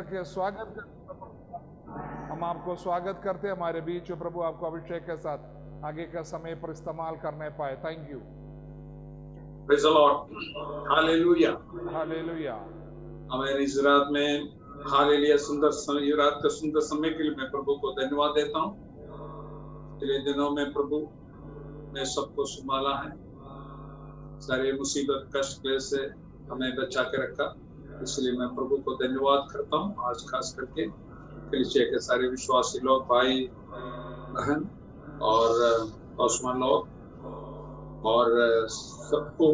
के स्वागत करते, हम आपको स्वागत करते हैं हमारे बीच। प्रभु आपको अभिषेक के साथ आगे का समय पर इस्तेमाल करने पाए। Thank you. Praise the Lord. Hallelujah. Hallelujah. हमें इस रात में हालेलुया सुंदर समय, ये रात का सुंदर समय के लिए मैं प्रभु को धन्यवाद देता हूँ। पिछले दिनों में प्रभु ने सबको संभाला है, सारे मुसीबत कष्ट से हमें बचा के रखा, इसलिए मैं प्रभु को धन्यवाद करता हूँ। आज खास करके कलीसिया के सारे विश्वासी लोग, भाई बहन और आसमान लोग और सबको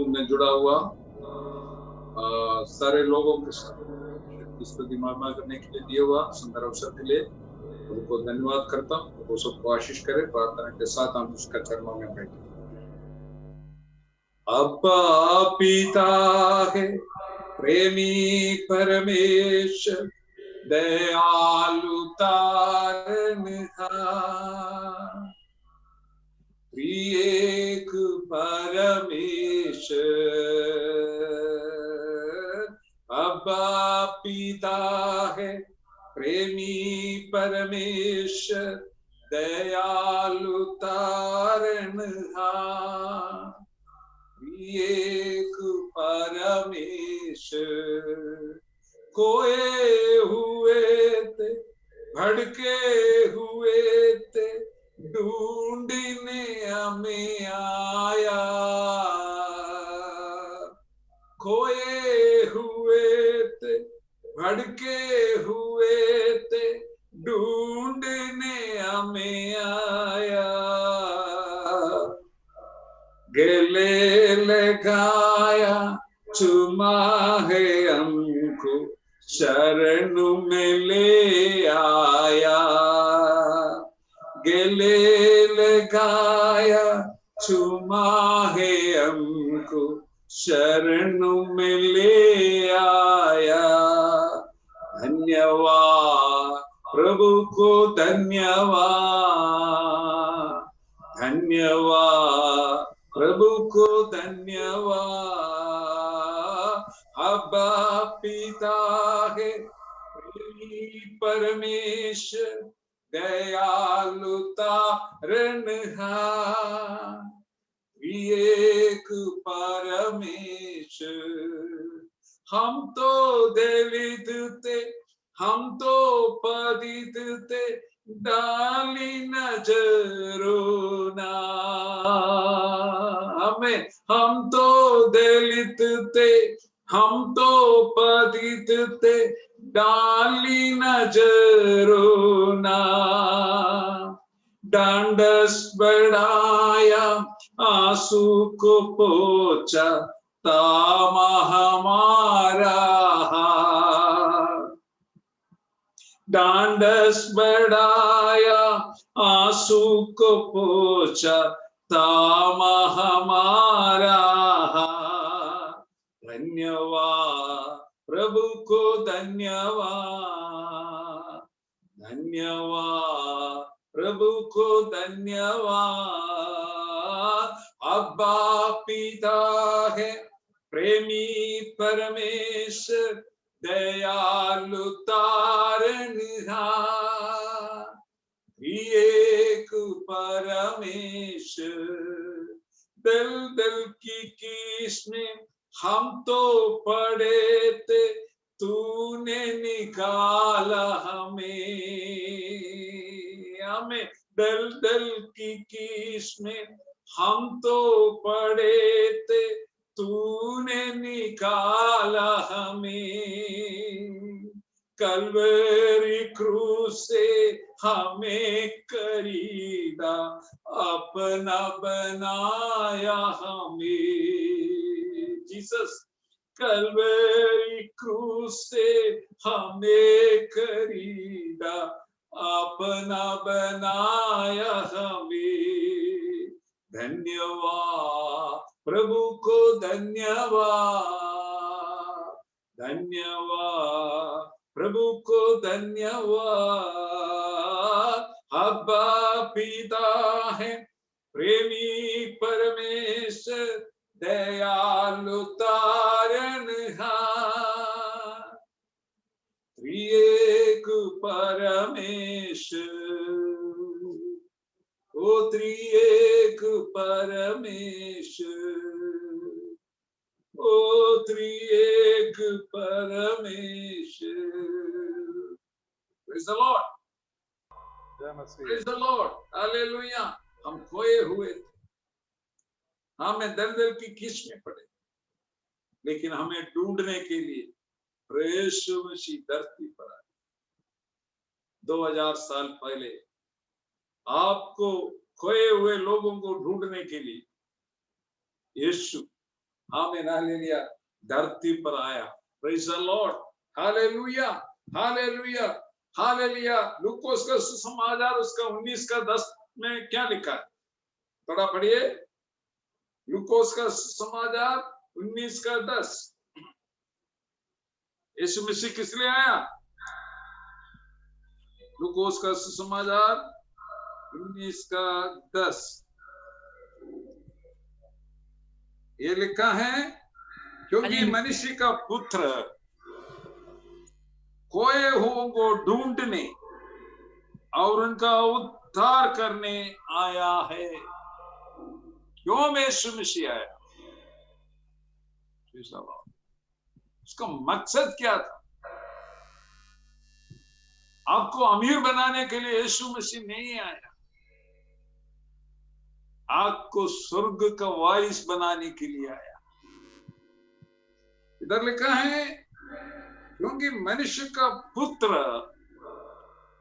में जुड़ा हुआ सारे लोगों के साथ स्तुति महिमा करने के लिए दिए हुआ सुंदर अवसर के लिए उनको धन्यवाद करता हूँ। वो सबको आशीष करे। प्रार्थना के साथ हम उसका चरणों में बैठे। अब्बा पिता है प्रेमी परमेश्वर, दयालु तारनहार, त्रिएक परमेश्वर। अब्बा पिता है प्रेमी परमेश्वर, दयालु तारनहार, त्रिएक परमेश्वर। खोए हुए थे, भड़के हुए थे, ढूंढने हमें आया। खोए हुए थे, भड़के हुए थे, ढूंढने हमें आया। गले लगाया, चुमा है हमको, शरण में ले आया। गले लगाया, चुमा है हमको, शरण में ले आया। धन्यवाद प्रभु को, धन्यवाद, धन्यवाद प्रभु को, धन्यवाद। अब्बा पिता है प्रेमी परमेश्वर, दयालु तारनहार, एक परमेश्वर। हम तो दलित थे, हम तो पतित थे, डाली नजरों ना हमें। हम तो दलित थे, हम तो पतित थे, डाली नजरों ना। डांडस बढ़ाया, आंसू को पोंछा, तामा हमारा हाथ। डांडस बढ़ाया, आंसू को पोंछा, तामा हमारा हाथ। धन्यवाद प्रभु को, धन्यवाद, धन्यवाद प्रभु को, धन्यवाद। अब्बा पिता है प्रेमी परमेश्वर, दयालु तारनहार, एक परमेश्वर। दल दल की किस्में हम तो पड़े थे, तूने निकाला हमें। हमें दल दल की किस्में हम तो पड़े थे, तूने निकाला हमें। कलवरी क्रूस से हमें खरीदा, अपना बनाया हमें। जीसस, कलवरी क्रूस से हमें खरीदा, अपना बनाया हमें। धन्यवाद प्रभु को, धन्यवाद, धन्यवाद प्रभु को, धन्यवाद। अब्बा पिता है प्रेमी परमेश्वर, दयालु तारनहार, परमेश्वर, ओ त्रिएक परमेश्वर, ओ त्रिएक परमेश्वर। Praise the Lord. जय मसीह। Praise the Lord. Hallelujah. हम खोए हुए थे, हमें दलदल की कीच में पड़े, लेकिन हमें ढूंढने के लिए यीशु मसीह धरती पर आए। 2000 साल पहले आपको खोए हुए लोगों को ढूंढने के लिए यीशु आमीन हालेलुया धरती पर आया। Praise the Lord, hallelujah hallelujah hallelujah. लूकोस का सुसमाचार उसका 19:10 में क्या लिखा है, थोड़ा पढ़िए। लूकोस का सुसमाचार 19:10। यीशु मसीह किस लिए आया? लूकोस का सुसमाचार 19:10 ये लिखा है, क्योंकि मनुष्य का पुत्र खोए हुओं को ढूंढने और उनका उद्धार करने आया है। क्यों यीशु मसीह आया? उसका मकसद क्या था? आपको अमीर बनाने के लिए यीशु मसीह नहीं आया, आपको स्वर्ग का वारिस बनाने के लिए आया। इधर लिखा है, क्योंकि मनुष्य का पुत्र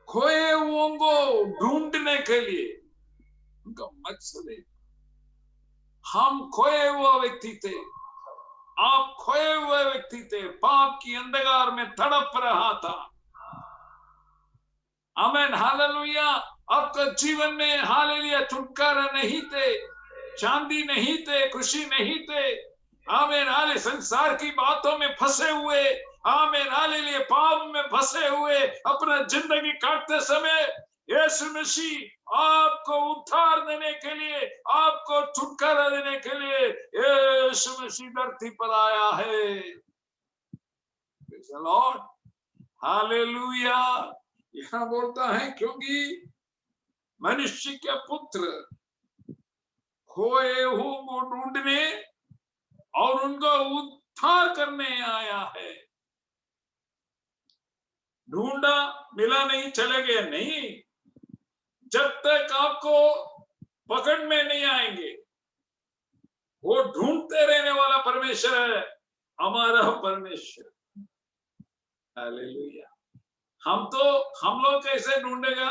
खोए हुओं को ढूंढने के लिए, उनका मकसद है। हम खोए हुआ व्यक्ति थे, आप खोए हुए व्यक्ति थे, पाप की अंधकार में तड़प रहा था। आमीन हालेलुया। आपका जीवन में हालेलुया छुटकारा नहीं थे, शांति नहीं थे, खुशी नहीं थे। आमीन हाले संसार की बातों में फंसे हुए, आमीन हालेलुया पाप में फंसे हुए अपना जिंदगी काटते समय यीशु मसीह आपको उद्धार देने के लिए, आपको छुटकारा देने के लिए यीशु मसीह धरती पर आया है। Praise the Lord, hallelujah. यहाँ बोलता है, क्योंकि मनुष्य के पुत्र खोए हुओं को ढूंढने और उनका उद्धार करने आया है। ढूंढा, मिला नहीं, चले गए नहीं। जब तक आपको पकड़ में नहीं आएंगे, वो ढूंढते रहने वाला परमेश्वर है, हमारा परमेश्वर। हालेलुया। हम लोग कैसे ढूंढेगा?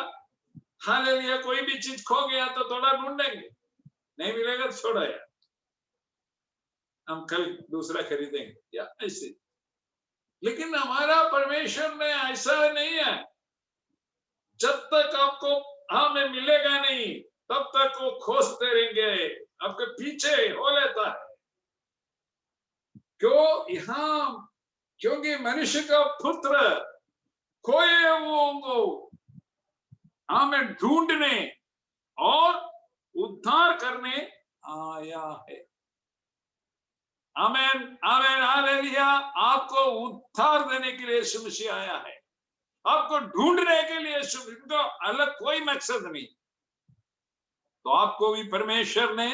हालेलुया। कोई भी चीज खो गया तो थोड़ा ढूंढेंगे, नहीं मिलेगा तो छोड़ो यार, हम कल दूसरा खरीदेंगे या ऐसे। लेकिन हमारा परमेश्वर में ऐसा नहीं है। जब तक आपको हमें मिलेगा नहीं, तब तक वो खोजते रहेंगे, आपके पीछे हो लेता है। क्यों? यहाँ क्योंकि मनुष्य का पुत्र खोए हुओं को हमें ढूंढने और उद्धार करने आया है। आमीन आमीन हालेलुया। आपको उद्धार देने के लिए यीशु मसीह आया है, आपको ढूंढने के लिए यीशु मसीह का अलग कोई मकसद नहीं। तो आपको भी परमेश्वर ने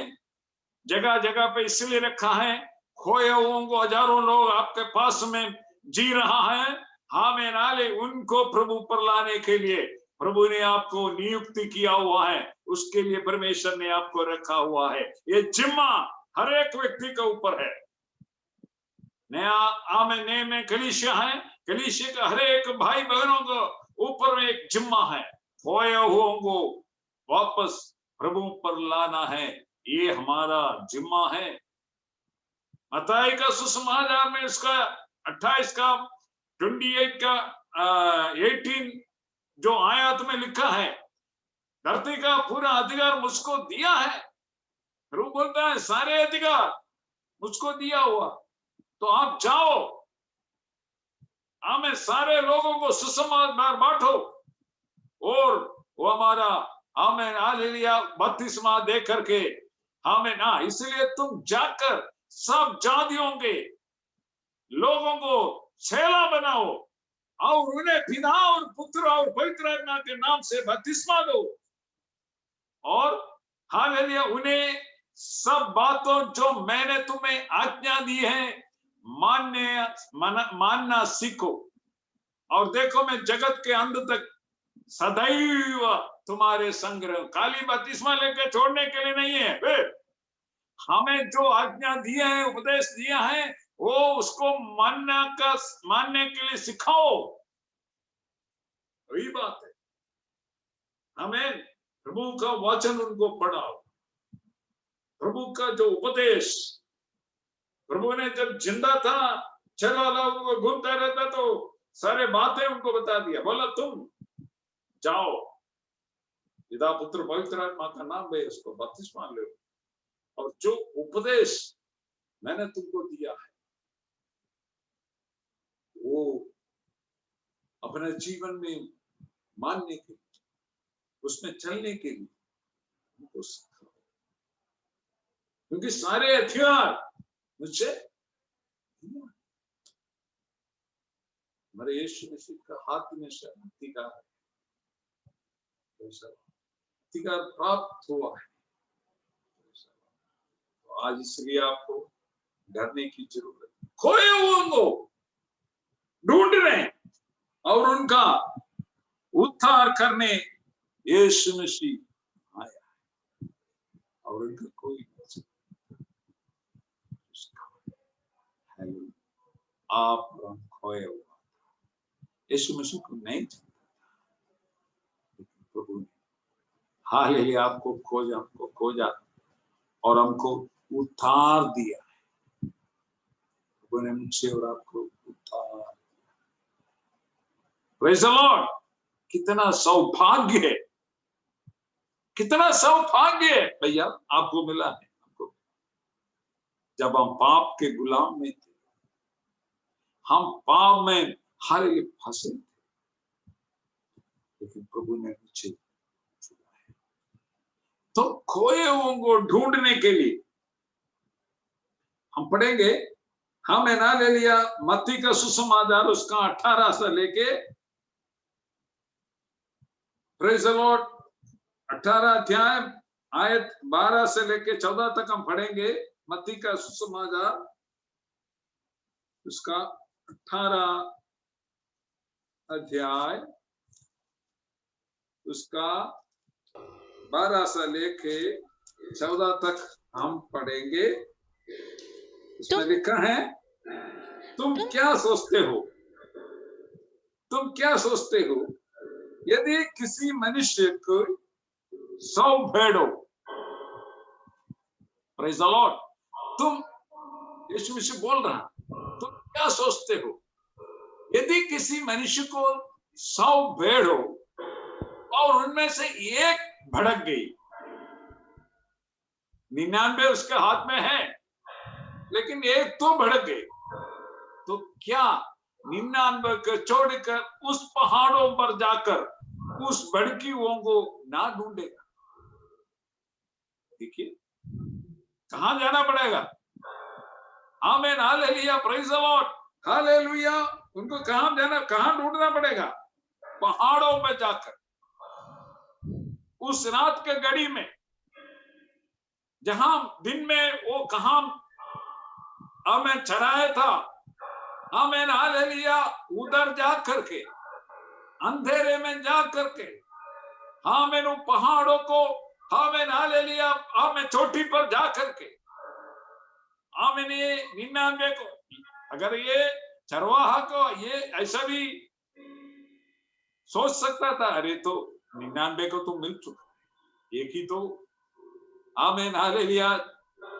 जगह जगह पे इसलिए रखा है, खोए हुओं को हजारों लोग आपके पास में जी रहा है, आमीन हाले उनको प्रभु पर लाने के लिए प्रभु ने आपको नियुक्ति किया हुआ है। उसके लिए परमेश्वर ने आपको रखा हुआ है। ये जिम्मा हर एक व्यक्ति के ऊपर है। नया आमीन नए में कलीसिया है, कलीसिया का हर एक भाई बहनों को ऊपर में एक जिम्मा है, खोए हुओं को वापस प्रभु पर लाना है। ये हमारा जिम्मा है। मत्ती का सुसमाचार में इसका 28 का 28 का 18 जो आयत में लिखा है, धरती का पूरा अधिकार मुझको दिया है। प्रभु बोलता है सारे अधिकार मुझको दिया हुआ, तो आप जाओ, हमें सारे लोगों को सुसमाचार बांटो। और वो हमारा हमें हालेलुया बपतिस्मा दे करके हमें ना, इसलिए तुम जाकर सब जातियों के लोगों को चेला बनाओ, और उन्हें पिता और पुत्र और पवित्र आत्मा के नाम से बपतिस्मा दो, और हालेलुया उन्हें सब बातों जो मैंने तुम्हें आज्ञा दी है मानना सीखो। और देखो मैं जगत के अंत तक सदैव तुम्हारे संग रहूं। खाली बपतिस्मा लेकर छोड़ने के लिए नहीं है, हमें जो आज्ञा दिया है, उपदेश दिया है, वो उसको मानने के लिए सिखाओ। वही बात है, हमें प्रभु का वचन उनको पढ़ाओ, प्रभु का जो उपदेश, प्रभु ने जब जिंदा था चला उनको घूमता रहता तो सारे बातें उनको बता दिया, बोला तुम जाओ पिता पुत्र पवित्र आत्मा का नाम ले, उसको बपतिस्मा लो, और जो उपदेश मैंने तुमको दिया है वो अपने जीवन में मानने के लिए, उसमें चलने के लिए उनको सिखाओ, क्योंकि सारे हथियार मुझसे हमारे यीशु मसीह का हाथ में से अधिकार प्राप्त हुआ है। तो आज इसलिए आपको डरने की जरूरत है। खोए हुए को ढूंढ रहे हैं और उनका उद्धार करने यीशु मसीह आया है, और उनका कोई आप खोए हुआ यीशु मसीह को नहीं जानता था, लेकिन प्रभु ने हालेलुया आपको खोजा और हमको उद्धार दिया है। प्रभु ने मुझसे और आपको उद्धार। Praise the Lord. कितना सौभाग्य है, कितना सौभाग्य है भैया आपको मिला है। आपको जब हम पाप के गुलाम में थे, हम पाप में हर एक फंसे थे, लेकिन प्रभु ने मुझे छुड़ा है। तो खोए हुओं को ढूंढने के लिए हम पढ़ेंगे, हमें ना ले लिया मत्ती का सुसमाचार उसका 18 से लेके, प्रेज़ द लॉर्ड, 18 अध्याय आयत 12 से लेके 14 तक हम पढ़ेंगे। मत्ती का सुसमाचार उसका 18 अध्याय उसका 12 से लेके 14 तक हम पढ़ेंगे। इसमें लिखा है, तुम क्या सोचते हो, तुम क्या सोचते हो, यदि किसी मनुष्य को 100 भेड़ हो, प्रेज़ द लॉर्ड, तुम, यीशु मसीह बोल रहा, तुम क्या सोचते हो, यदि किसी मनुष्य को 100 भेड़ हो और उनमें से एक भड़क गई, 99 उसके हाथ में है लेकिन एक तो भड़क गई, तो क्या 99 को छोड़कर उस पहाड़ों पर जाकर उस भड़की हुओं को ना ढूंढेगा? देखिए कहां जाना पड़ेगा। आमीन, hallelujah, praise the Lord, hallelujah. उनको कहां जाना, कहां ढूंढना पड़ेगा? पहाड़ों में जाकर, उस रात के घड़ी में, जहां दिन में वो कहां हमें चराया था, आमीन, हालेलुया, उधर जा करके, अंधेरे में जा करके, आमीन, उन पहाड़ों को, आमीन, हालेलुया, आमीन, चोटी पर जा करके, आमीन, ये 99 को, अगर ये चरवाहा को ये ऐसा भी सोच सकता था, अरे तो 99 को तो मिल चुका, एक ही तो, आमीन, हालेलुया,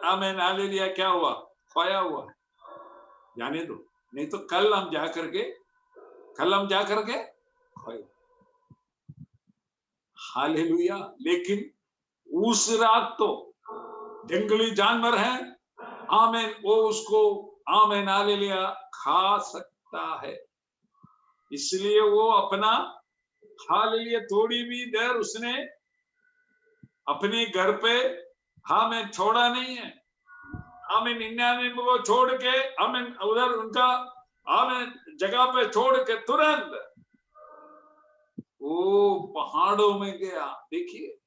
आमीन, हालेलुया, क्या हुआ, खोया हुआ, जाने दो, नहीं तो कल हम जा करके खोए। हालेलुया। लेकिन उस रात तो जंगली जानवर है, आमीन, वो उसको, आमीन, हालेलुया, खा सकता है, इसलिए वो अपना, हालेलुया, थोड़ी भी देर उसने अपने घर पे हमें छोड़ा नहीं है। हमें 99 को छोड़ के हमें उधर उनका हमें जगह पे छोड़ के तुरंत वो पहाड़ों में गया। देखिए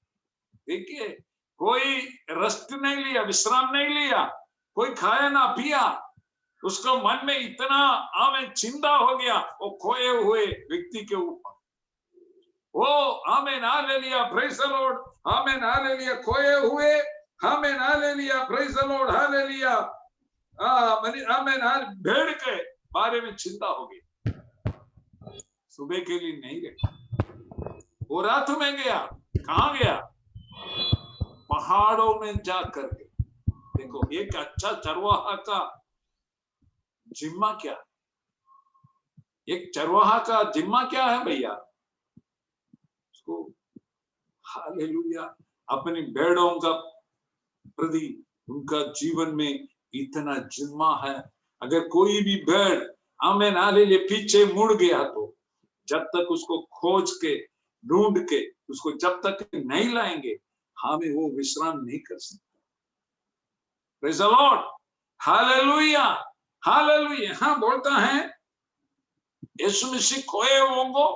देखिए, कोई रेस्ट नहीं लिया, विश्राम नहीं लिया, कोई खाया ना पिया। उसको मन में इतना आमेन चिंता हो गया वो खोए हुए व्यक्ति के ऊपर। वो amen hallelujah, praise the Lord, amen hallelujah, खोए हुए, amen hallelujah, praise the Lord, hallelujah, amen, भेड़ के बारे में चिंता हो गई, सुबह के लिए नहीं गए। वो रात में गया, कहां गया? पहाड़ों में जाकर के। देखो, एक अच्छा चरवाहा का जिम्मा क्या, एक चरवाहा का जिम्मा क्या है भैया? उसको हालेलुया अपनी भेड़ों का प्रति उनका जीवन में इतना जिम्मा है। अगर कोई भी भेड़ आमेन हालेलुया पीछे मुड़ गया तो जब तक उसको खोज के ढूंढ के उसको जब तक नहीं लाएंगे हमें वो विश्राम नहीं कर सकते। Praise the Lord, hallelujah, hallelujah. हाँ, बोलता है यीशु मसीह खोए हुओं को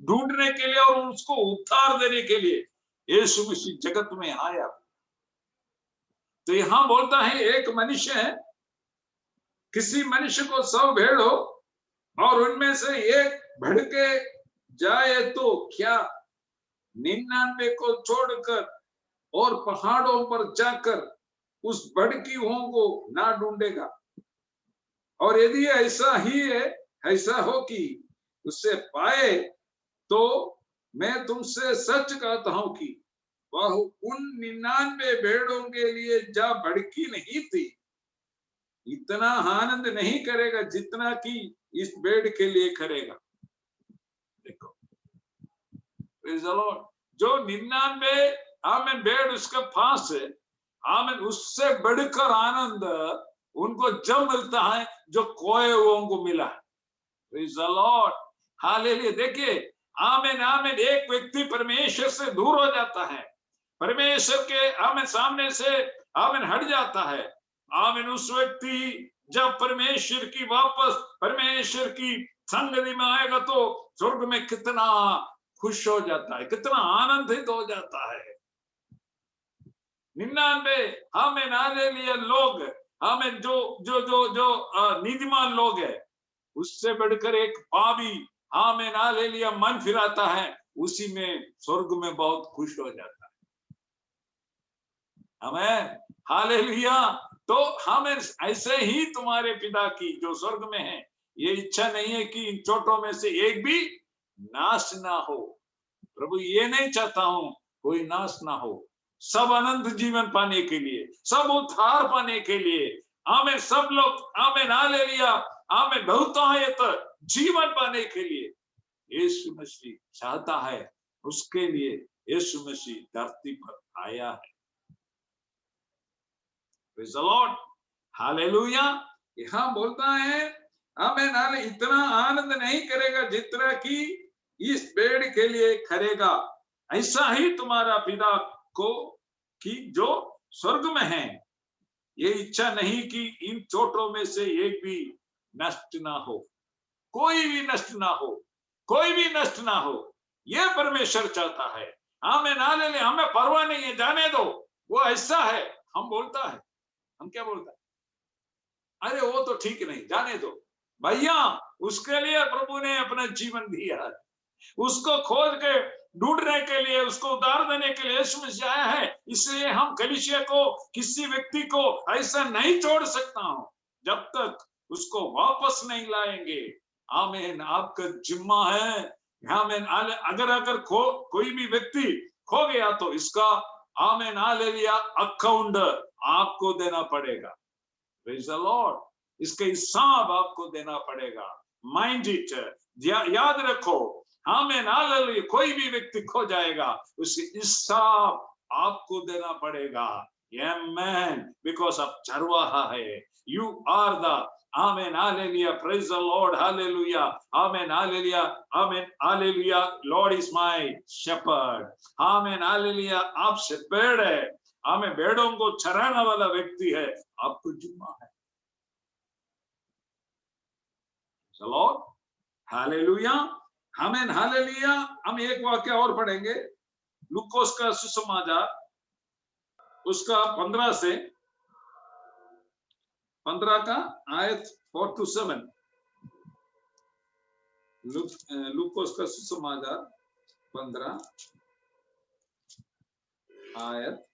ढूंढने के लिए और उसको उद्धार देने के लिए यीशु मसीह जगत में आया। तो यहां बोलता है एक मनुष्य है, किसी मनुष्य को 100 भेड़ हो और उनमें से एक भड़के जाए तो क्या 99 को छोड़कर और पहाड़ों पर जाकर उस भड़की हुओं को ना ढूंढेगा? और यदि ऐसा ही है, ऐसा हो कि उससे पाए तो मैं तुमसे सच कहता हूं कि वह उन 99 भेड़ों के लिए जा भड़की नहीं थी, इतना आनंद नहीं करेगा जितना कि इस भेड़ के लिए करेगा। देखो, प्रेज़ द लॉर्ड, जो 99 आमेन भेड़ उसके पास है, आमेन, उससे बढ़कर आनंद उनको जब मिलता है जो खोए हुओं को मिला है। Praise the Lord, hallelujah. देखिए, आमेन आमेन, एक व्यक्ति परमेश्वर से दूर हो जाता है, परमेश्वर के आमेन सामने से आमेन हट जाता है। आमेन, उस व्यक्ति जब परमेश्वर की वापस परमेश्वर की संगति में आएगा तो स्वर्ग में कितना खुश हो जाता है, कितना आनंदित हो जाता है। 99 आमेन हालेलुया लोग, आमेन, जो जो जो जो नीतिमान लोग है, उससे बढ़कर एक पापी आमेन हालेलुया मन फिराता है, उसी में स्वर्ग में बहुत खुश हो जाता है। Amen hallelujah. तो हमें ऐसे ही तुम्हारे पिता की जो स्वर्ग में है, ये इच्छा नहीं है कि इन चोटों में से एक भी नाश ना हो। प्रभु ये नहीं चाहता हूं कोई नाश ना हो, सब अनंत जीवन पाने के लिए, सब उद्धार पाने के लिए, आमेन, सब लोग आमेन हालेलुया आमेन बहुतायत जीवन पाने के लिए यीशु मसीह चाहता है। उसके लिए यीशु मसीह धरती पर आया है। Praise the Lord, hallelujah. यहां बोलता है आमेन हालेलुया, इतना आनंद नहीं करेगा जितना कि इस भेड़ के लिए करेगा। ऐसा ही तुम्हारा पिता को कि जो स्वर्ग में है, ये इच्छा नहीं कि इन चोटों में से एक भी नष्ट ना हो, कोई भी नष्ट ना हो, कोई भी नष्ट ना हो, ये परमेश्वर चाहता है। Amen hallelujah. हमें परवाह नहीं है, जाने दो, वो ऐसा है। हम बोलता है, हम क्या बोलता है? अरे वो तो ठीक नहीं, जाने दो भैया। उसके लिए प्रभु ने अपना जीवन दिया है, उसको खोज के ढूंढने के लिए, उसको उद्धार देने के लिए यीशु मसीह आया है। इसलिए हम कलीसिया को, किसी व्यक्ति को ऐसा नहीं छोड़ सकता हूं जब तक उसको वापस नहीं लाएंगे। आमीन, आपका जिम्मा है। आमीन, अगर कोई भी व्यक्ति खो गया तो इसका आमीन हालेलुया अकाउंट आपको देना पड़ेगा। प्रेज़ द लॉर्ड, इसका हिसाब आपको देना पड़ेगा। माइंड इट, याद रखो। आमीन हालेलुया। कोई भी व्यक्ति खो जाएगा, उसके हिसाब आपको देना पड़ेगा। आमेन, बिकॉज़ आप चरवाहा है, you are the amen hallelujah, praise the Lord, hallelujah, amen hallelujah, amen hallelujah, Lord is my shepherd, amen hallelujah. आप शेपर्ड है, हमें भेड़ों को चराने वाला व्यक्ति है, आपको जिम्मा है। लॉर्ड, हालेलुया, आमीन, हालेलुया। हम एक वाक्य और पढ़ेंगे, लूकोस का सुसमाचार उसका 15 का आयत 4 to 7। लूकोस का सुसमाचार 15 आयत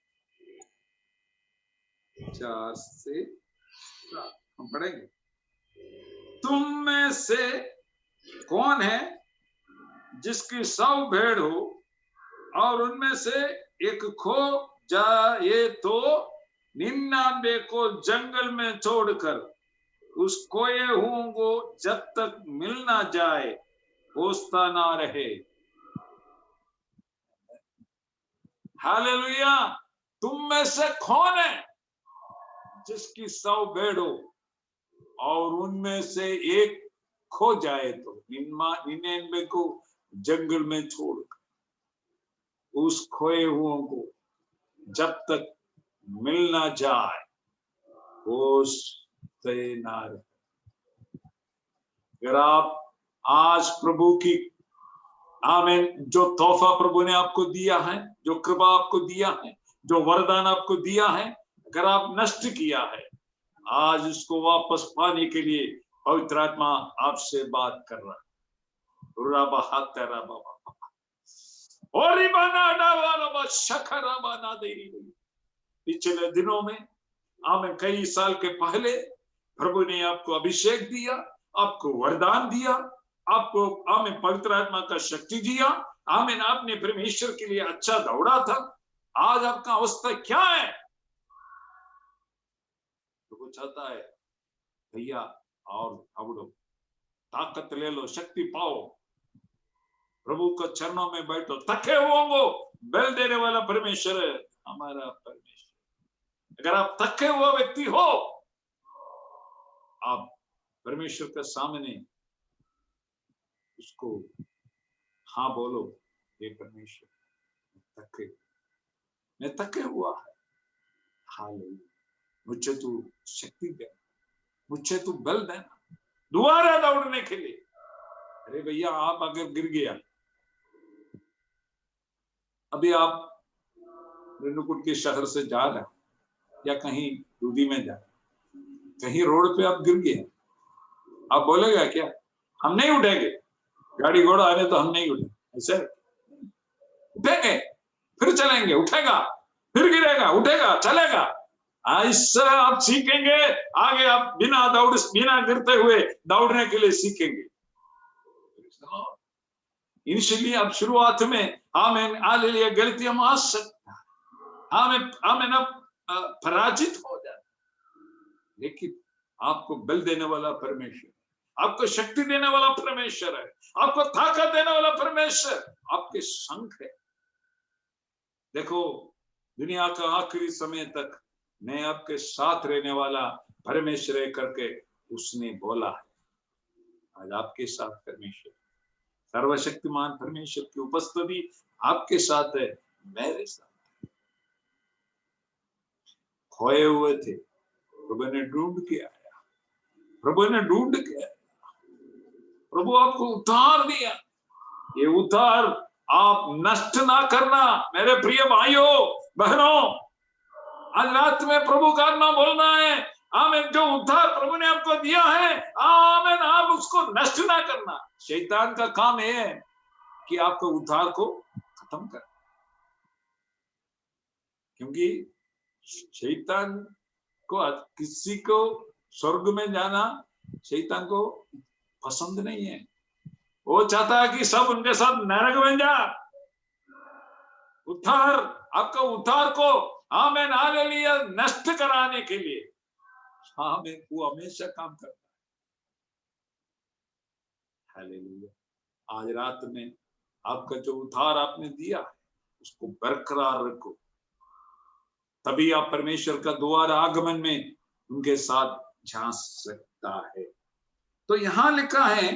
4 से 7 हम पढ़ेंगे। तुम में से कौन है जिसकी 100 भेड़ हो और उनमें से एक खो जाए तो 99 को जंगल में छोड़कर उस खोए हुओं को जब तक मिल ना जाए खोजता ना रहे। हालेलुया। तुम में से कौन है जिसकी 100 भेड़ हो और उनमें से एक खो जाए तो 99 को जंगल में छोड़कर उस खोए हुओं को जब तक मिल ना जाए खोजते ना रहे। अगर आप आज प्रभु की आमीन जो तोहफा प्रभु ने आपको दिया है, जो कृपा आपको दिया है, जो वरदान आपको दिया है, अगर आप नष्ट किया है, आज उसको वापस पाने के लिए पवित्र आत्मा आपसे बात कर रहा है। पिछले दिनों में आमीन कई साल के पहले प्रभु ने आपको अभिषेक दिया, आपको वरदान दिया, आपको आमीन पवित्र आत्मा का शक्ति दिया, आमीन आपने परमेश्वर के लिए अच्छा दौड़ा था। आज आपका अवस्था क्या है? प्रभु चाहता है भैया और दौड़ो, ताकत ले लो, शक्ति पाओ, प्रभु के चरणों में बैठो, थके हुओं को बल देने वाला परमेश्वर है हमारा परमेश्वर। अगर आप थके हुआ व्यक्ति हो, आप परमेश्वर के सामने उसको हाँ बोलो, हे परमेश्वर मैं थके हुआ है, हालेलुया, मुझे तू शक्ति दे, मुझे तू बल देना दोबारा दौड़ने के लिए। अरे भैया आप अगर गिर गया, अभी आप रेणुकूट के शहर से जा रहे या कहीं दूधी में जा, कहीं रोड पे आप गिर गए, आप बोलेगा क्या हम नहीं उठेंगे, गाड़ी घोड़ा आने तो हम नहीं उठेंगे? ऐसे उठेंगे, फिर चलेंगे, उठेगा, फिर गिरेगा, उठेगा, चलेगा। ऐसा आप सीखेंगे, आगे आप बिना गिरते हुए दौड़ने के लिए सीखेंगे। इनिशियली आप शुरुआत में आमीन हालेलुया गलतियां हम आ सकता है, आमीन आप पराजित हो जाए, लेकिन आपको बल देने वाला परमेश्वर, आपको शक्ति देने वाला परमेश्वर है, आपको ताकत देने वाला परमेश्वर आपके संग है। देखो दुनिया का आखिरी समय तक मैं आपके साथ रहने वाला परमेश्वर है करके उसने बोला है। आज आपके साथ परमेश्वर, सर्वशक्तिमान परमेश्वर की उपस्थिति आपके साथ है, मेरे साथ। खोए हुए थे, प्रभु ने ढूंढ के आया, प्रभु ने ढूंढ के आया, प्रभु आपको उतार दिया। ये उतार आप नष्ट ना करना मेरे प्रिय भाइयों बहनों। आज रात में प्रभु का नाम बोलना है, आमीन। जो उद्धार प्रभु ने आपको दिया है, आमीन, आप उसको नष्ट ना करना। शैतान का काम है कि आपको उद्धार को खत्म कर, क्योंकि शैतान को किसी को स्वर्ग में जाना शैतान को पसंद नहीं है। वो चाहता है कि सब उनके साथ नरक बन जा। उद्धार, आपका उद्धार को आमीन हालेलुया नष्ट कराने के लिए आमीन वो हमेशा काम करता है। हालेलुया। आज रात में आपका जो उद्धार आपने दिया उसको बरकरार रखो, तभी आप परमेश्वर का दोबारा आगमन में उनके साथ जा सकता है। तो यहां लिखा है,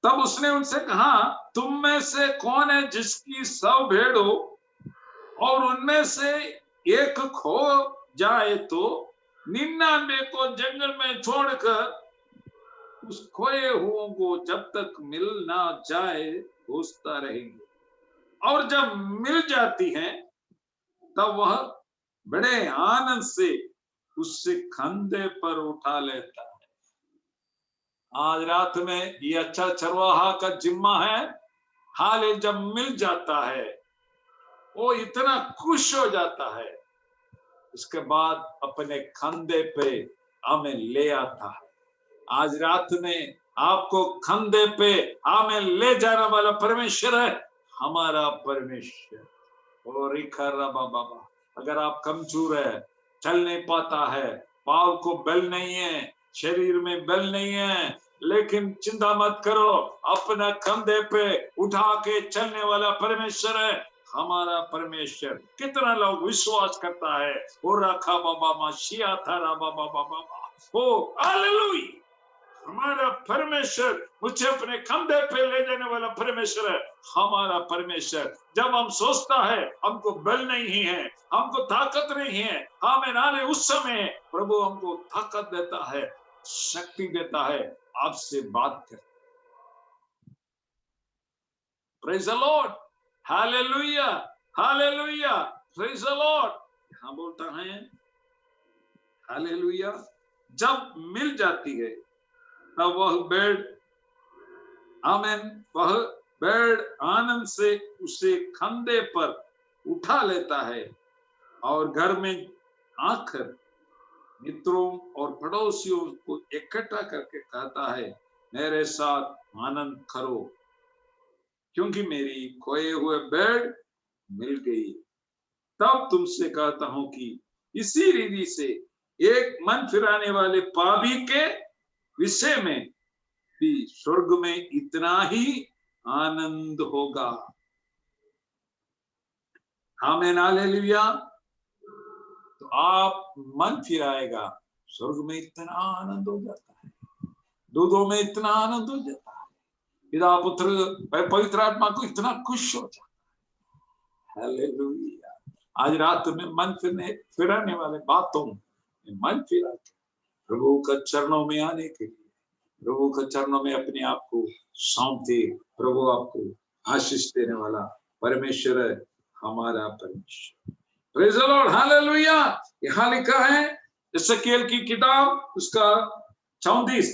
तब उसने उनसे कहा, तुम में से कौन है जिसकी 100 भेड़ हो और उनमें से एक खो जाए तो 99 को जंगल में छोड़कर उस खोए हुओं को जब तक मिल ना जाए खोजता रहेंगे, और जब मिल जाती है तब वह बड़े आनंद से उससे कंधे पर उठा लेता है। आज रात में ये अच्छा चरवाहा का जिम्मा है, हाल जब मिल जाता है वो इतना खुश हो जाता है, उसके बाद अपने कंधे पे हमें ले आता है। आज रात में आपको कंधे पे हमें ले जाने वाला परमेश्वर है, हमारा परमेश्वर। और बाबा, अगर आप कमजोर है, चल नहीं पाता है, पाँव को बल नहीं है, शरीर में बल नहीं है, लेकिन चिंता मत करो, अपना कंधे पे उठा के चलने वाला परमेश्वर है हमारा परमेश्वर। कितना लोग विश्वास करता है, ओ रखा बाबा माशिया था बाबा बाबा, ओ हालेलुया, हमारा परमेश्वर मुझे अपने कंधे पे ले जाने वाला परमेश्वर है हमारा परमेश्वर। जब हम सोचता है हमको बल नहीं है, हमको ताकत नहीं है, हमें नाले उस समय प्रभु हमको ताकत देता है, शक्ति देता है, आपसे बात कर। Praise the Lord, hallelujah, hallelujah, praise the Lord. यहाँ बोलता है हालेलुया, जब मिल जाती है तब वह बेड, आमेन, वह बेड आनंद से उसे कंधे पर उठा लेता है और घर में आकर मित्रों और पड़ोसियों को इकट्ठा करके कहता है, मेरे साथ आनंद करो क्योंकि मेरी खोए हुए बेड मिल गई। तब तुमसे कहता हूं कि इसी रीति से एक मन फिराने वाले पापी के विषय में भी स्वर्ग में इतना ही आनंद होगा। आमीन, हालेलुया। तो आप मन फिराएगा, स्वर्ग में इतना आनंद हो जाता है, दूधों में इतना आनंद हो जाता है, पिता पुत्र पवित्र आत्मा को इतना खुश हो जाता है। हालेलुया। आज रात में मन फिराने वाले बातों में मन फिरा के प्रभु के चरणों में आने के लिए, प्रभु के चरणों में अपने आप को सौंप दे। प्रभु आपको आशीष देने वाला परमेश्वर है हमारा परमेश्वर। Praise the Lord, hallelujah. यहाँ लिखा है एसेकिएल की किताब उसका 34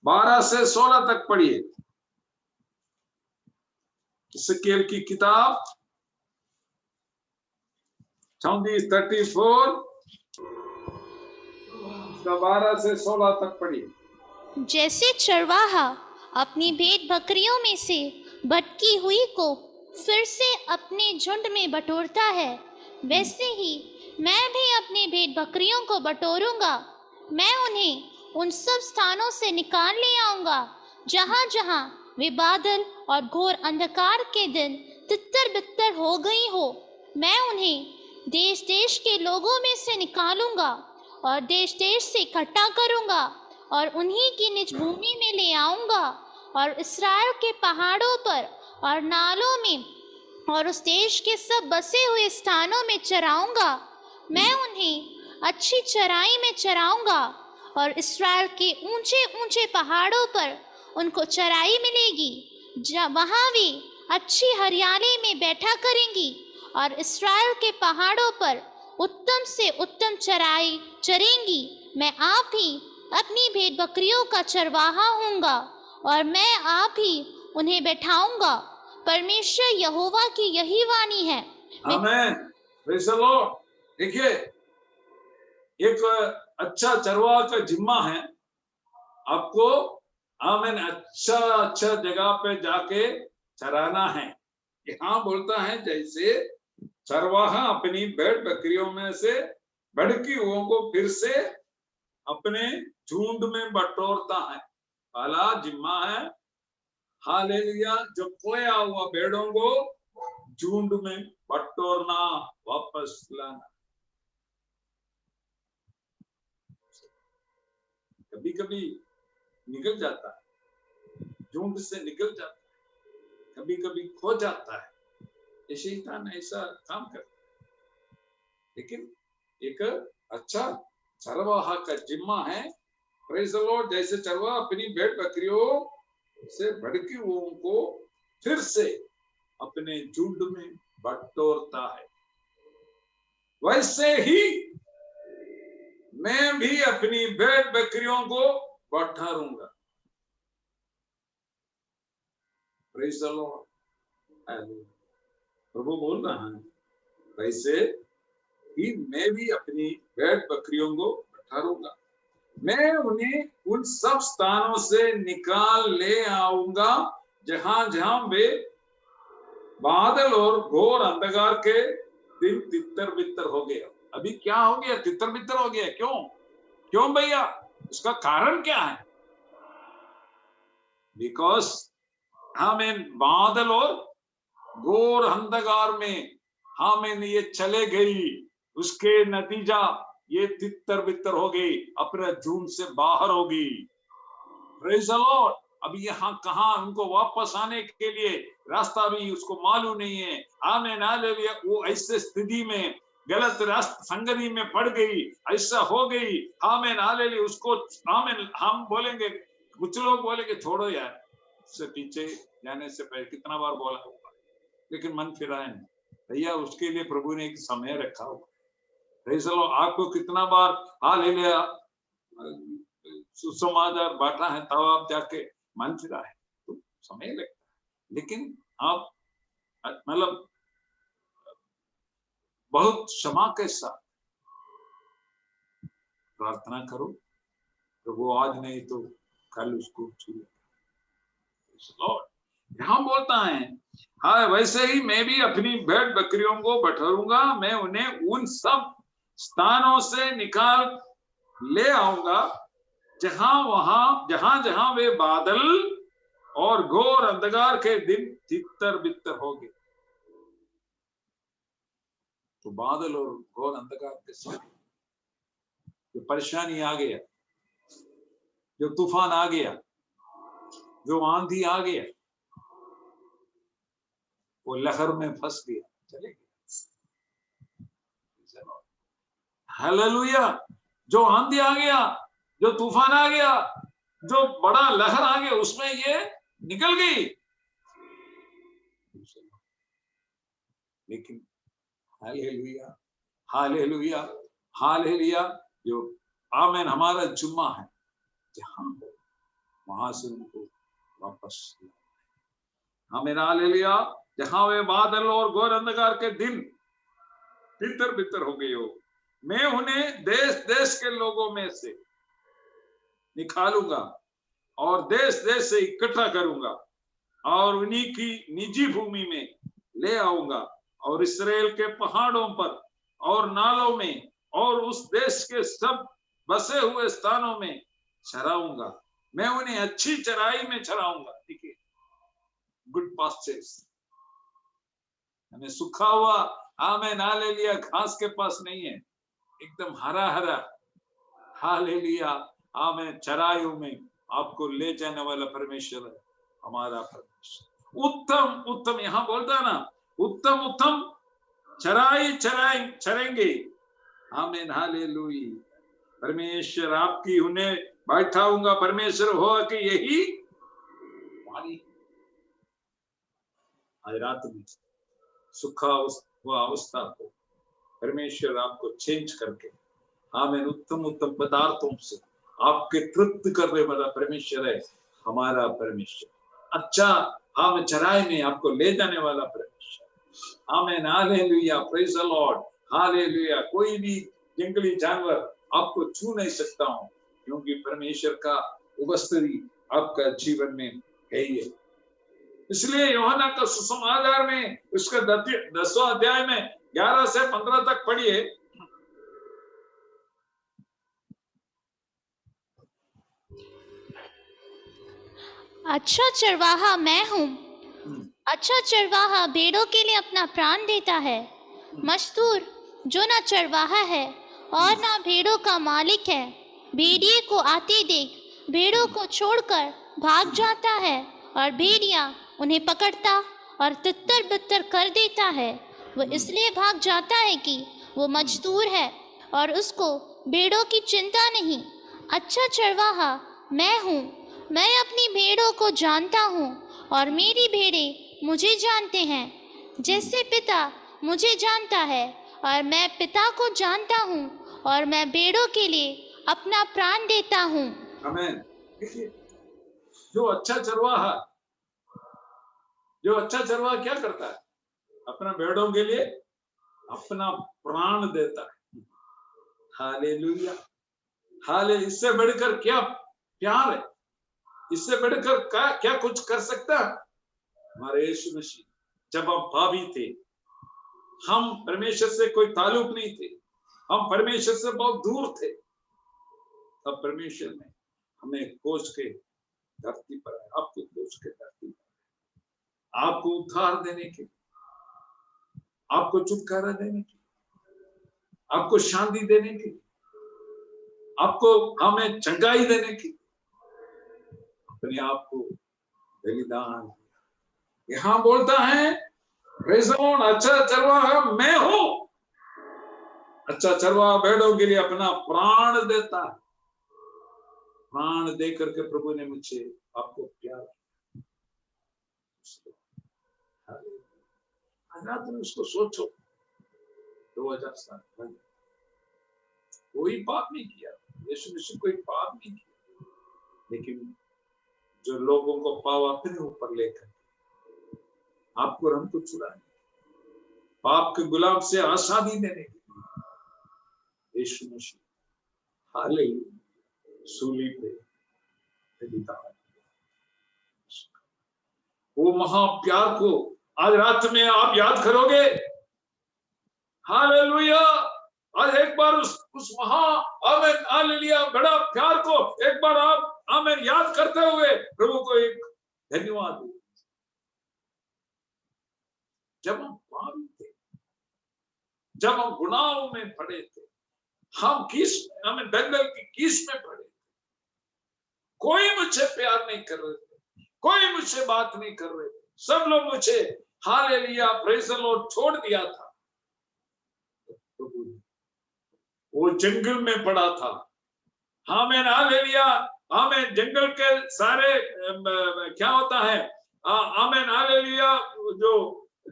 12 से 16 तक पढ़िए। एसेकिएल की किताब 34 12 से 16 तक पढ़िए। जैसे चरवाहा अपनी भेड़ बकरियों में से भटकी हुई को फिर से अपने झुंड में बटोरता है, वैसे ही मैं भी अपनी भेड़ बकरियों को बटोरूंगा। मैं उन्हें उन सब स्थानों से निकाल ले आऊंगा जहां जहां वे बादल और घोर अंधकार के दिन तितर बितर हो गई हो। मैं उन्हें देश देश के लोगों में से निकालूंगा और देश देश से इकट्ठा करूंगा और उन्हीं की निज भूमि में ले आऊंगा और इस्राएल के पहाड़ों पर और नालों में और उस देश के सब बसे हुए स्थानों में चराऊंगा। मैं उन्हें अच्छी चराई में चराऊंगा और इस्राएल के ऊंचे ऊंचे पहाड़ों पर उनको चराई मिलेगी, वहां वे अच्छी हरियाली में बैठा करेंगी और इस्राएल के पहाड़ों पर उत्तम से उत्तम चराई चरेंगी। मैं आप ही अपनी भेड़ बकरियों का चरवाहा हूँगा और मैं आप ही उन्हें बैठाऊंगा। परमेश्वर यहोवा की यही वाणी है। आमीन, प्रेज़ द लॉर्ड। देखिए, एक अच्छा चरवाहा का जिम्मा है आपको, आमीन, अच्छा जगह पे जाके चराना है। यहाँ बोलता है जैसे चरवाहा अपनी भेड़ बकरियों में से भटकी हुओं को फिर से अपने झुंड में बटोरता है। पहला जिम्मा है, हालेलुया, जो खोया हुआ भेड़ों को झुंड में बटोरना, वापस लाना। कभी कभी निकल जाता है, झुंड से निकल जाता है, कभी कभी खो जाता है। ये शैतान ऐसा काम करता है, लेकिन एक अच्छा चरवाहा का जिम्मा है, प्रेज द लॉर्ड, जैसे चरवाहा अपनी भेड़ बकरियों से भटकी हुओं को फिर से अपने झुंड में बटोरता है, वैसे ही मैं भी अपनी भेड़ बकरियों को बटोरूंगा। Praise the Lord. प्रभु बोल रहा है, वैसे ही मैं भी अपनी भेड़ बकरियों को बटोरूंगा। मैं उन्हें उन सब स्थानों से निकाल ले आऊंगा जहां जहां वे बादल और घोर अंधकार के दिन तितर बितर हो गया। अभी क्या हो गया? तितर बितर हो गया। क्यों भैया? उसका कारण क्या है? बिकॉज हमें बादल और घोर अंधकार में हमें ये चले गई, उसके नतीजा ये तितर बितर हो गई, अपने झुंड से बाहर हो गई। Praise the Lord. अभी यहाँ कहाँ उनको वापस आने के लिए रास्ता भी उसको मालूम नहीं है। Amen hallelujah. वो ऐसे स्थिति में गलत रास्ता संगति में पड़ गई, ऐसा हो गई। Amen hallelujah. उसको आमेन हम बोलेंगे, कुछ लोग बोलेंगे छोड़ो यार, उससे पीछे जाने से पहले कितना बार बोला होगा, लेकिन मन फिराए नहीं। भैया उसके लिए प्रभु ने एक समय रखा होगा। Praise the Lord. आपको कितना बार हालेलुया सुसमाचार बांटा है, तब आप जाके मन फिरा है, तो समय लगता है। लेकिन आप मतलब बहुत क्षमा के साथ प्रार्थना करो, प्रभु आज नहीं तो कल उसको छू लेगा। यहाँ बोलता है, हाँ वैसे ही मैं भी अपनी भेड़ बकरियों को बटोरूंगा, मैं उन्हें उन सब स्थानों से निकाल ले आऊंगा जहां जहां वे बादल और घोर अंधकार के दिन तितर बितर हो गए। तो बादल और घोर अंधकार के साथ जो परेशानी आ गया, जो तूफान आ गया, जो आंधी आ गया, वो लहर में फंस गया, चले गया। हालेलुया। जो आंधी आ गया, जो तूफान आ गया, जो बड़ा लहर आ गया, उसमें ये निकल गई। लेकिन हालेलुया, हालेलुया, हालेलुया, जो आमीन हमारा जुम्मा है, जहां हो वहां से उनको वापस आमीन हालेलुया। जहां वे बादल और घोर अंधकार के दिन तितर बितर हो गए हो, मैं उन्हें देश देश के लोगों में से निकालूंगा और देश देश से इकट्ठा करूंगा और उन्हीं की निजी भूमि में ले आऊंगा और इस्राएल के पहाड़ों पर और नालों में और उस देश के सब बसे हुए स्थानों में चराऊंगा। मैं उन्हें अच्छी चराई में चराऊंगा। देखिए, गुड पास्चर्स, हमें सूखा हुआ आमीन हालेलुया घास के पास नहीं है, एकदम हरा हरा हालेलुया आमीन चराइयों में आपको ले जाने वाला परमेश्वर है, हमारा परमेश्वर। उत्तम उत्तम, यहां बोलता है ना, उत्तम उत्तम चराई चरेंगे। आमीन हालेलुया। परमेश्वर आपकी उन्हें बैठाऊंगा, परमेश्वर हो कि यही वाणी। आज रात में सुखा हुआ अवस्था को परमेश्वर आपको चेंज करके आमीन उत्तम उत्तम पदार्थों से आपके तृप्त करने वाला परमेश्वर है हमारा परमेश्वर। अच्छा हम चराई में आपको ले जाने वाला परमेश्वर। आमीन hallelujah, praise the Lord, hallelujah. कोई भी जंगली जानवर आपको छू नहीं सकता हूं, क्योंकि परमेश्वर का उपस्थिति आपका जीवन में है ही है। इसलिए यूहन्ना का सुसमाचार में उसका 10वां अध्याय में 11 से 15 तक पढ़िए। अच्छा चरवाहा मैं हूँ, अच्छा चरवाहा भेड़ों के लिए अपना प्राण देता है। मजदूर जो ना चरवाहा है और ना भेड़ों का मालिक है, भेड़िए को आते देख भेड़ों को छोड़कर भाग जाता है और भेड़िया उन्हें पकड़ता और तितर बितर कर देता है। वो इसलिए भाग जाता है कि वो मजदूर है और उसको भेड़ों की चिंता नहीं। अच्छा चरवाहा मैं हूँ। मैं अपनी भेड़ों को जानता हूँ और मेरी भेड़ें मुझे जानते हैं। जैसे पिता मुझे जानता है और मैं पिता को जानता हूँ और मैं भेड़ों के लिए अपना प्राण देता हूँ। आमीन। देखिए, जो अच्छा चरवाहा क्या करता है? अपना भेड़ों के लिए अपना प्राण देता है। हालेलुया, हाले। इससे बढ़कर क्या प्यार है? इससे बढ़कर क्या कुछ कर सकता है? हमारे यीशु मसीह, जब हम पापी थे, हम परमेश्वर से कोई ताल्लुक नहीं थे, हम परमेश्वर से बहुत दूर थे, तब परमेश्वर ने हमें खोज के धरती पर आया, आपको खोज के धरती पर, आपको उद्धार देने के लिए, आपको छुटकारा देने के लिए, आपको शांति देने के लिए, आपको हमें चंगाई देने की, अपने आप को बलिदान। यहां बोलता है अच्छा चरवाहा मैं हूं। अच्छा चरवाहा भेड़ों के लिए अपना प्राण देता है। प्राण दे करके प्रभु ने मुझे आपको प्यार किया। आज रात में उसको सोचो। 2000 साल पहले कोई पाप नहीं किया, यीशु मसीह कोई पाप नहीं किया, लेकिन जो लोगों को पाप अपने ऊपर लेकर आपको और हमको छुड़ाने, पाप के गुलाम से आजादी देने के लिए यीशु मसीह हालेलुया सूली पे बलिदान। वो महा प्यार को आज रात में आप याद करोगे। हालेलुया। आज एक बार उस महा आमेन हालेलुया बड़ा प्यार को एक बार आप आमेन याद करते हुए प्रभु को एक धन्यवाद दो। जब हम पापी थे, जब हम गुनाहों में पड़े थे, हम हमें दंगल की कीस में पड़े थे, कोई मुझसे प्यार नहीं कर रहे थे, कोई मुझसे बात नहीं कर रहे थे, सब लोग मुझे हालेलुया प्रेज़ द लॉर्ड छोड़ दिया था। वो जंगल में पड़ा था। आमीन हालेलुया। आमीन। जंगल के सारे क्या होता है? आमीन हालेलुया। जो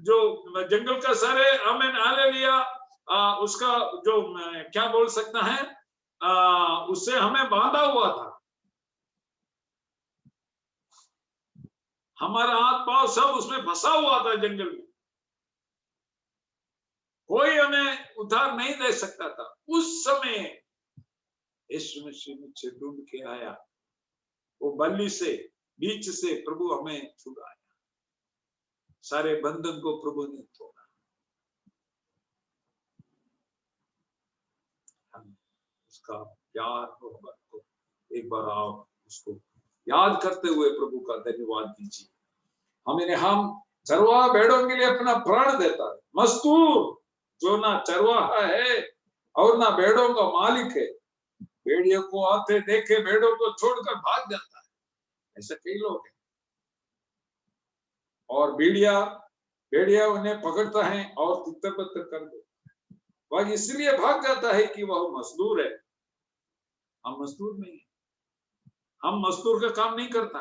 जो जंगल का सारे आमीन हालेलुया उसका जो क्या बोल सकता है, उससे हमें बांधा हुआ था। हमारा हाथ पांव सब उसमें फंसा हुआ था जंगल में। कोई हमें उद्धार नहीं दे सकता था। उस समय यीशु मसीह मुझे ढूंढ के आया, वो बलि से बीच से प्रभु हमें छुड़ाया, सारे बंधन को प्रभु ने तोड़ा। हम उसका प्यार मोहब्बत को एक बार आप उसको याद करते हुए प्रभु का धन्यवाद दीजिए। हम चरवाहा भेड़ों के लिए अपना प्राण देता है। मजदूर जो ना चरवाहा है और ना भेड़ों का मालिक है, भेड़ियों को आते देखे भेड़ों को छोड़कर भाग जाता है। ऐसे कई लोग हैं। और भेड़िया उन्हें पकड़ता है और तितर बितर कर देता है। वह इसलिए भाग जाता है कि वह मजदूर है। हम मजदूर नहीं है, हम मजदूर का काम नहीं करता।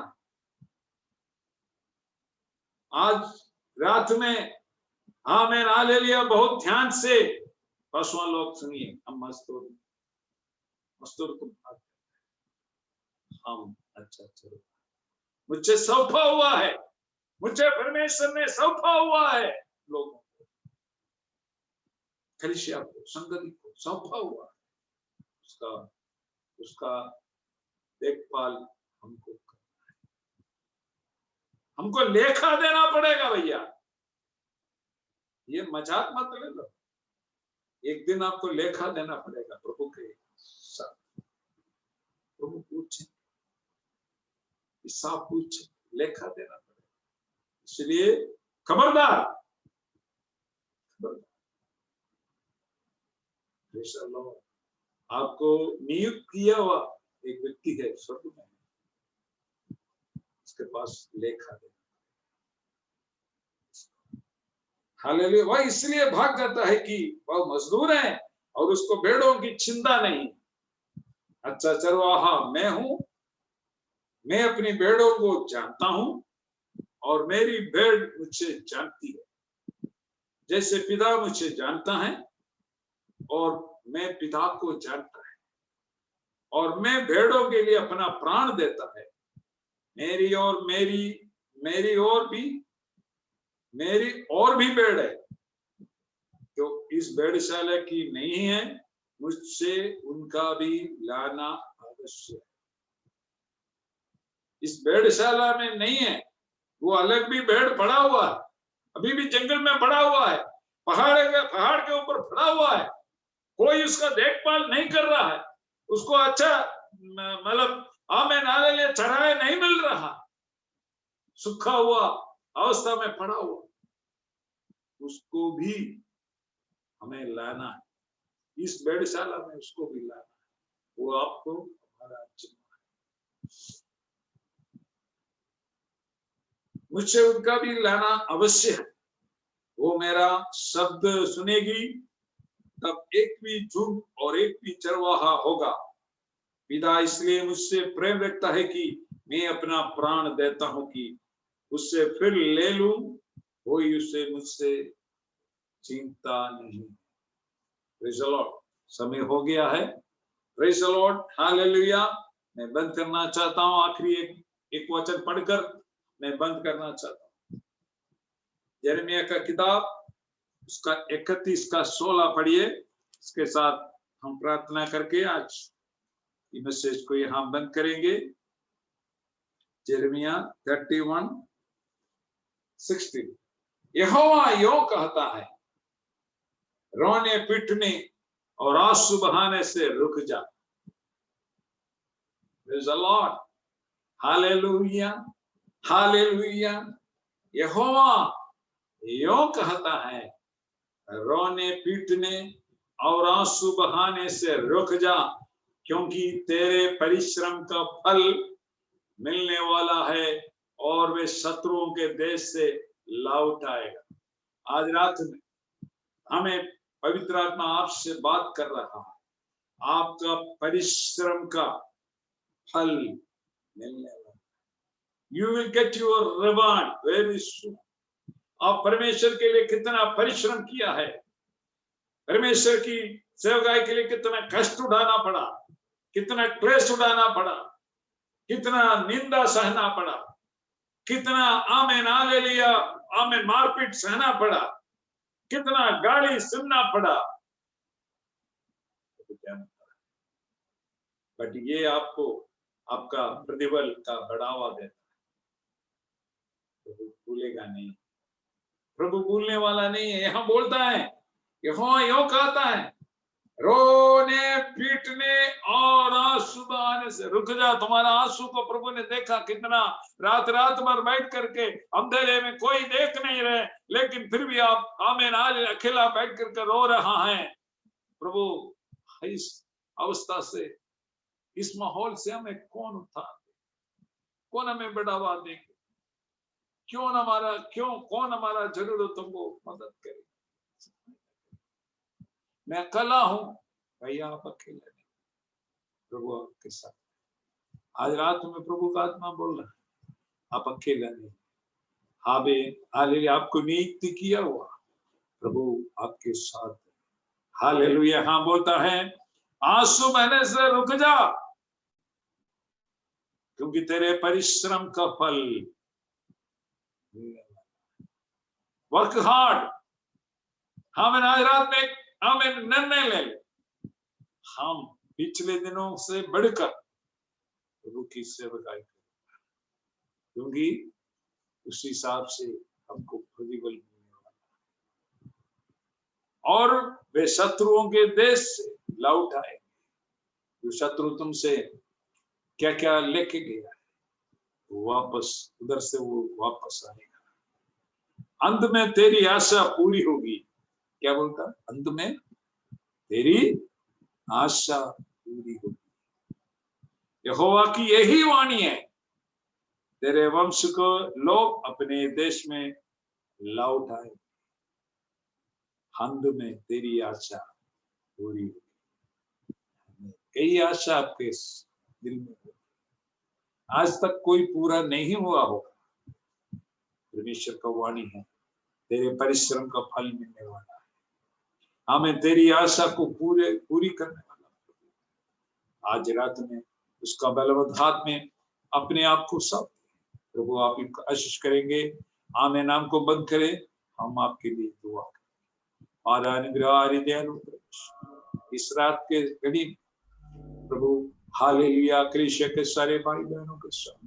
आज रात में आमीन हालेलुया बहुत ध्यान से पशुओं लोग सुनिए। हम मजदूर को भाग, हम अच्छा चलो, मुझे सौंपा हुआ है, मुझे परमेश्वर ने सौंपा हुआ है, लोगों को, कलीसिया को, संगति को सौंपा हुआ है। उसका देखभाल हमको करना है। हमको लेखा देना पड़ेगा भैया। ये मजाक मत ले लो। एक दिन आपको लेखा देना पड़ेगा प्रभु के साथ। प्रभु पूछे, हिसाब पूछे, लेखा देना पड़ेगा। इसलिए खबरदार, आपको नियुक्त किया हुआ एक व्यक्ति है स्वर्ग में, उसके पास लेखा देना। हालेलुया। वह इसलिए भाग जाता है कि वह मजदूर है और उसको भेड़ों की चिंता नहीं। अच्छा चरवाहा मैं हूं, मैं अपनी भेड़ों को जानता हूं और मेरी भेड़ मुझे जानती है, जैसे पिता मुझे जानता है और मैं पिता को जानता है, और मैं भेड़ों के लिए अपना प्राण देता है। मेरी और भी भेड़ है जो इस भेड़शाला की नहीं है, मुझसे उनका भी लाना अवश्य है। इस भेड़शाला में नहीं है, वो अलग भी भेड़ पड़ा हुआ है, अभी भी जंगल में पड़ा हुआ है, पहाड़ के ऊपर पड़ा हुआ है, कोई उसका देखभाल नहीं कर रहा है, उसको अच्छा मतलब आमे नाले लिए चराए नहीं मिल रहा, सूखा हुआ अवस्था में पड़ा हुआ, उसको भी हमें लाना है, इस भेड़शाला में उसको भी लाना है। वो आपको हमारा चिन्ह है, मुझसे उनका भी लाना अवश्य है। वो मेरा शब्द सुनेगी, तब एक भी झुंड और एक भी चरवाहा होगा। पिता इसलिए मुझसे प्रेम रखता है कि मैं अपना प्राण देता हूं कि उससे फिर ले लूं, कोई उसे मुझसे चिंता नहीं। Praise the Lord. समय हो गया है। Praise the Lord, hallelujah. मैं बंद करना चाहता हूं, आखिरी एक वचन पढ़कर मैं बंद करना चाहता हूं। यिर्मयाह का किताब, उसका 31 का 16 पढ़िए। इसके साथ हम प्रार्थना करके आज ये मैसेज को यहां बंद करेंगे। यिर्मयाह 31:16। यहोवा यों कहता है, रोने पीटने और आंसू बहाने से रुक जा। Praise the Lord. Hallelujah, hallelujah. यहोवा यों कहता है, रोने पीटने और आंसू बहाने से रुक जा, क्योंकि तेरे परिश्रम का फल मिलने वाला है और वे शत्रुओं के देश से लौट आएगा। आज रात में हमें पवित्र आत्मा आपसे बात कर रहा है, आपका परिश्रम का फल मिलने वाला। You will get your reward very soon. आप परमेश्वर के लिए कितना परिश्रम किया है, परमेश्वर की सेवकाई के लिए कितना कष्ट उठाना पड़ा, कितना क्लेश उठाना पड़ा, कितना निंदा सहना पड़ा, कितना आमेन हालेलुया, आमेन मारपीट सहना पड़ा, कितना गाली सुनना पड़ा, बट ये आपको आपका प्रतिफल का बढ़ावा देता है। प्रभु भूलेगा नहीं, प्रभु भूलने वाला नहीं है। यहाँ बोलता है, यहोवा यों कहता है, रोने पीटने और आंसू बहाने से रुक जा। तुम्हारा आंसू को प्रभु ने देखा, कितना रात भर बैठ करके अंधेरे में कोई देख नहीं रहे, लेकिन फिर भी आप आमेन अकेला बैठ करके रो रहा है। प्रभु इस अवस्था से, इस माहौल से हमें कौन उठाए, कौन हमें बढ़ावा देंगे, कौन हमारा जरूरतों को मदद करे। मैं अकेला हूं भैया, आप अकेले नहीं, प्रभु आपके साथ। आज रात में प्रभु का आत्मा बोल रहा है, आप अकेला नहीं। हालेलुया, आपको नियुक्त किया हुआ प्रभु आपके साथ। हालेलुया। हाँ बोलता है, आंसू बहने से रुक जा, क्योंकि तेरे परिश्रम का फल। Work hard. हमें आज रात में हमें निर्णय ले, हम पिछले दिनों से बढ़कर प्रभु की सेवकाई करें, क्योंकि उस हिसाब से हमको प्रतिफल मिलने वाला है। और वे शत्रुओं के देश से लौट आए। जो शत्रु तुमसे क्या क्या लेके गया है, वापस उधर से वो वापस आएगा। अंत में तेरी आशा पूरी होगी। क्या बोलता? अंत में तेरी आशा पूरी होगी। यहोवा की यही वाणी है, तेरे वंश को लोग अपने देश में लौट आए। अंत में तेरी आशा पूरी होगी। कई आशा आपके इस दिल में हो, आज तक कोई पूरा नहीं हुआ होगा। परमेश्वर का वाणी है, तेरे परिश्रम का फल मिलने वाला है। हमें तेरी आशा को पूरी करने वाला आज रात में उसका बलवंत हाथ में अपने आप को सौंप प्रभु, आप इनको आशीष करेंगे। आमेन। नाम को बंद करें, हम आपके लिए दुआ करें। और अनुग्रह इस रात के घड़ी प्रभु, हालेलुया, क्रिश्चिया के सारे भाई बहनों के साथ,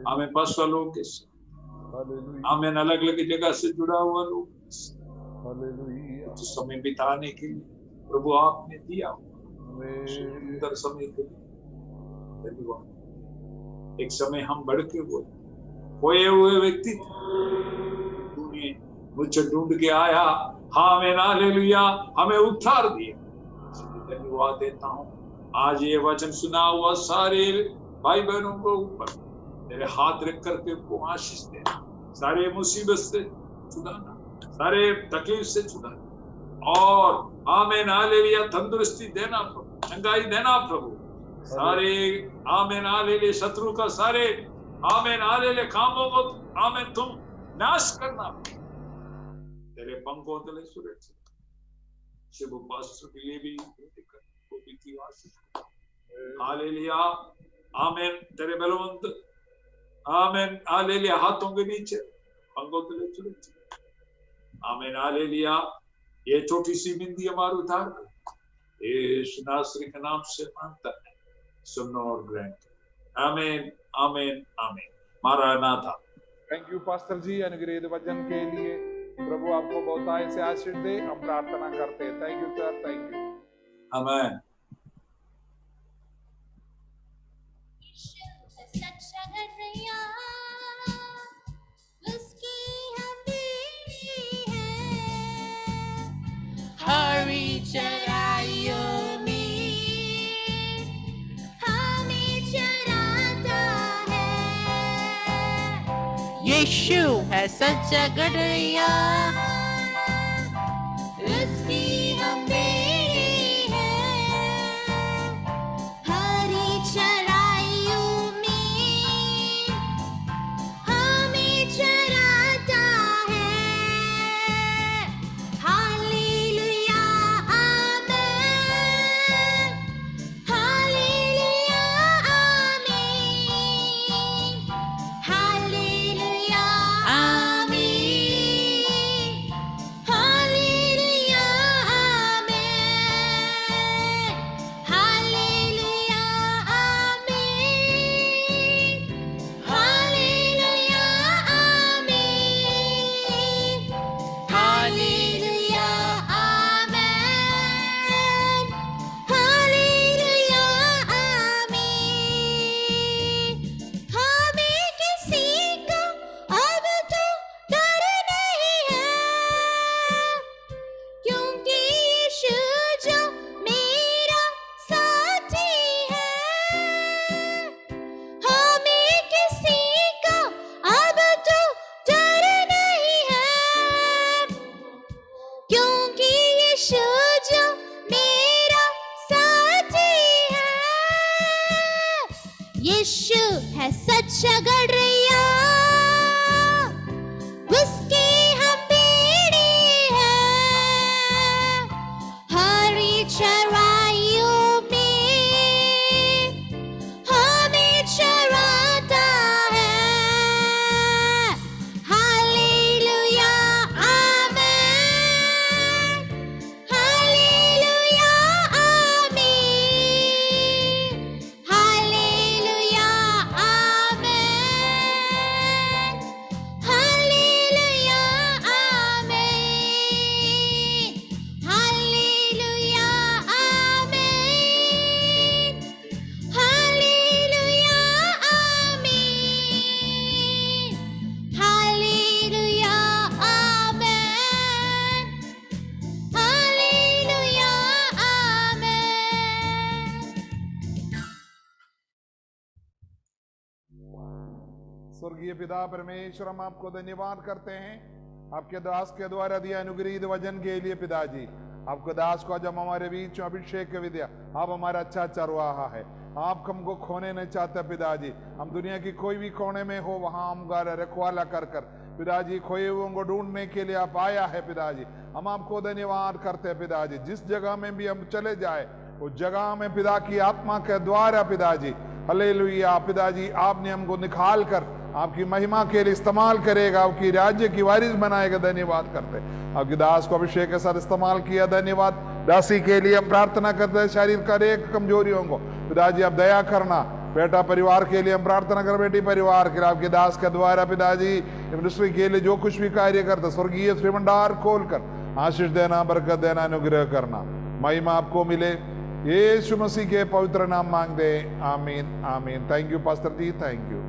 हमें पासवा लोगों के साथ, हमें अलग अलग जगह से जुड़ा हुआ लोग कुछ समय बिताने के लिए प्रभु आपने दिया सुंदर समय के लिए धन्यवाद। एक समय हम भड़के खोए हुए व्यक्ति तूने मुझे ढूंढ के आया, हाँ मैं हालेलुया, हमें उद्धार दिया। धन्यवाद देता हूँ। आज ये वचन सुना हुआ सारे भाई बहनों को ऊपर तेरे हाथ रख करके उनको आशीष दे, सारे मुसीबत से छुड़ाना, सारे तकलीफ से छुड़ाना, और आमीन हालेलुया तंदुरुस्ती देना प्रभु, चंगाई देना प्रभु, सारे आमीन हालेलुया शत्रु का सारे आमीन हालेलुया कामों को आमीन तुम नाश करना, तेरे पंखों तले सुरक्षित शुभ पास्टर के लिए भी हालेलुया आमीन, तेरे बलवंत आमीन हालेलुया हाथों के नीचे पंखों तले सुरक्षित आमीन हालेलुया। ये छोटी सी बिंदी हमारा उद्धार कर यीशु नासरी के नाम से मांगता है, सुनो और ग्रहण। आमीन आमीन आमीन। मारानाथा। थैंक यू पास्टर जी अनुग्रहित वचन के लिए। प्रभु आपको बहुतायत से आशीष दे, हम प्रार्थना करते हैं। Thank you sir, thank you. आमीन। हरी चराइयों में हमें चराता है, यीशु है सच्चा गड़ैया, उसकी हम बेड़ी हैं। हरी चराइयों में हमें चराता है। हालेलुया आमीन, हालेलुया आमीन, हालेलुया आमीन, हालेलुया आमीन, हालेलुया आमीन, हालेलुया आमीन, हालेलुया आमीन, हालेलुया आमीन। हमें किसी का अब तो डर नहीं है, क्योंकि यीशु जो मेरा साथी है। हमें किसी का अब तो डर नहीं है, क्योंकि यीशु जो मेरा साथी है। यीशु है सच्चा गड़ैया, उसकी हम बेड़ी हैं। हरी चराइयों में हमें चराता है। हालेलुया आमीन, हालेलुया आमीन, हालेलुया आमीन, हालेलुया आमीन, हालेलुया आमीन, हालेलुया आमीन, हालेलुया आमीन, हालेलुया आमीन। स्वर्गीय पिता परमेश्वर, हम आपको धन्यवाद करते हैं आपके दास के द्वारा दिए अनुग्रहित वचन के लिए। पिताजी आपको दास को जब हमारे बीच में अभिषेक के विद्या, आप हमारा अच्छा चरवाहा है, आप हमको खोने नहीं चाहते पिताजी। हम दुनिया की कोई भी कोने में हो वहां हम रखवाला कर कर पिताजी खोए हुओं को ढूंढने के लिए आप आया है पिताजी। हम आपको धन्यवाद करते हैं पिताजी। जिस जगह में भी हम चले जाए उस जगह में पिता की आत्मा के द्वारा पिताजी, हालेलुया पिताजी, आपने हमको निकाल कर आपकी महिमा के लिए इस्तेमाल करेगा, आपकी राज्य की वारिस बनाएगा। धन्यवाद करते हैं। आपके दास को अभिषेक के साथ इस्तेमाल किया, धन्यवाद। दासी के लिए हम प्रार्थना करते हैं, शरीर का एक कमजोरियों को पिताजी आप दया करना। बेटा परिवार के लिए हम प्रार्थना कर, बेटी परिवार के लिए आपके दास के द्वारा पिताजी मिनिस्ट्री के लिए जो कुछ भी कार्य करता, स्वर्गीय श्रीमंडार खोल कर आशीष देना, बरकत देना, अनुग्रह करना। महिमा आपको मिले, यीशु मसीह के पवित्र नाम मांगते, आमीन आमीन। Thank you pastor ji, thank you.